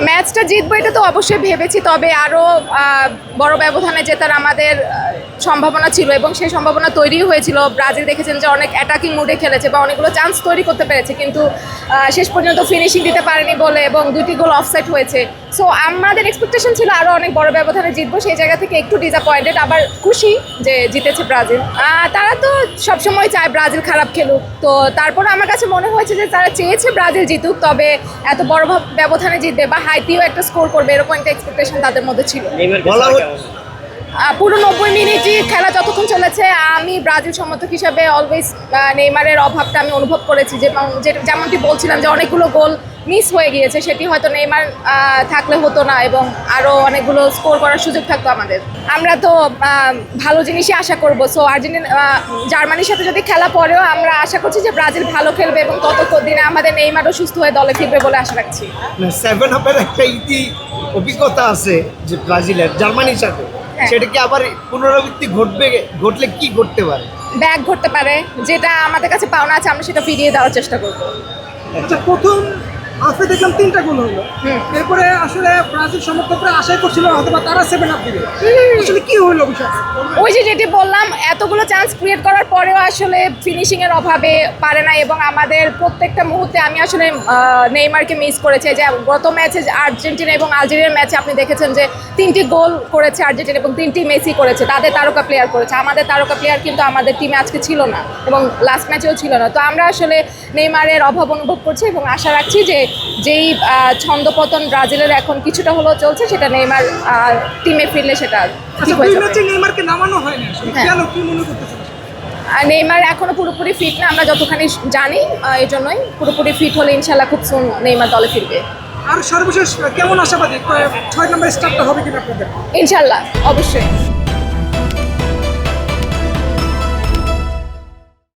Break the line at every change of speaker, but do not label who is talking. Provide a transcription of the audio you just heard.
ম্যাচটা জিতবো এটা তো অবশ্যই ভেবেছি, তবে আরও বড় ব্যবধানে জেতার আমাদের সম্ভাবনা ছিল এবং সেই সম্ভাবনা তৈরিও হয়েছিল। ব্রাজিল দেখেছেন যে অনেক অ্যাটাকিং মুডে খেলেছে বা অনেকগুলো চান্স তৈরি করতে পেরেছে, কিন্তু শেষ পর্যন্ত ফিনিশিং দিতে পারেনি বলে এবং 2টি গোল অফসাইড হয়েছে। সো আমাদের এক্সপেকটেশন ছিল আরও অনেক বড় ব্যবধানে জিতবো, সেই জায়গা থেকে একটু ডিসঅ্যাপয়েন্টেড, আবার খুশি যে জিতেছে ব্রাজিল। তারা তো সবসময় চায় ব্রাজিল খারাপ খেলুক, তো তারপরে আমার কাছে মনে হয়েছে যে তারা চেয়েছে ব্রাজিল জিতুক, তবে এত বড় ব্যবধানে জিতবে বা হাইতিও একটা স্কোর করবে এরকম একটা এক্সপেকটেশন তাদের মধ্যে ছিল। পুরো 90 মিনিটই খেলা যতক্ষণ চলেছে আমি ব্রাজিল সমর্থক হিসাবে অলওয়েজ নেইমারের অভাবটা আমি অনুভব করেছি, যেমনটি বলছিলাম যে অনেকগুলো গোল মিস হয়ে গিয়েছে, সেটি হয়তো নেইমার থাকলে হতো না এবং আরও অনেকগুলো স্কোর করার সুযোগ থাকতো আমাদের। আমরা তো ভালো জিনিসই আশা করবো। সো জার্মানির সাথে যদি খেলা পরেও আমরা আশা করছি যে ব্রাজিল ভালো খেলবে এবং ততক্ষণ দিনে আমাদের নেইমারও সুস্থ হয়ে দলে ফিরবে বলে আশা রাখছি।
7 আপের একটা অভিজ্ঞতা আছে যে ব্রাজিলের জার্মানির সাথে, সেটা কি আবার পুনরাবৃত্তি ঘটলে কি ঘটতে পারে?
ব্যাগ ঘটতে পারে, যেটা আমাদের কাছে পাওনা আছে আমরা সেটা ফিরিয়ে দেওয়ার চেষ্টা করবো।
আচ্ছা, প্রথম হাফে দেখলাম 3টা গোল হলো, এরপরে আসলে ব্রাজিল সমর্থকরা আশাই করছিল হয়তো বা তারা 7 আপ দিবে, আসলে কি হলো বিষয়?
ওই যেটি বললাম, এতগুলো চান্স ক্রিয়েট করার পরেও আসলে ফিনিশিংয়ের অভাবে পারে না এবং আমাদের প্রত্যেকটা মুহূর্তে আমি আসলে নেইমারকে মিস করেছি। যে গত ম্যাচে আর্জেন্টিনা এবং আলজেরিয়ার ম্যাচে আপনি দেখেছেন যে 3টি গোল করেছে আর্জেন্টিনা এবং 3টি মেসি করেছে, তাদের তারকা প্লেয়ার করেছে। আমাদের তারকা প্লেয়ার কিন্তু আমাদের টিমে আজকে ছিল না এবং লাস্ট ম্যাচেও ছিল না। তো আমরা আসলে নেইমারের অভাব অনুভব করছি এবং আশা রাখছি যে যেই ছন্দপতন ব্রাজিলের এখন কিছুটা হলেও চলছে, সেটা নেইমার টিমে ফিরলে সেটা ঠিক হয়ে যাবে।
নেইমারকে নামানো হয় না, কেন, কি মনে করতেছেন?
নেইমার এখনো পুরোপুরি ফিট না, আমরা যতখানি জানি, এই জন্যই পুরোপুরি ফিট হলে ইনশাল্লাহ খুব সুন নেইমার দলে ফিরবে।
আর সর্বশেষ কেমন আশাবাদী 6 নম্বর স্টার্টটা হবে কিনা আপনাদের?
ইনশাল্লাহ, অবশ্যই।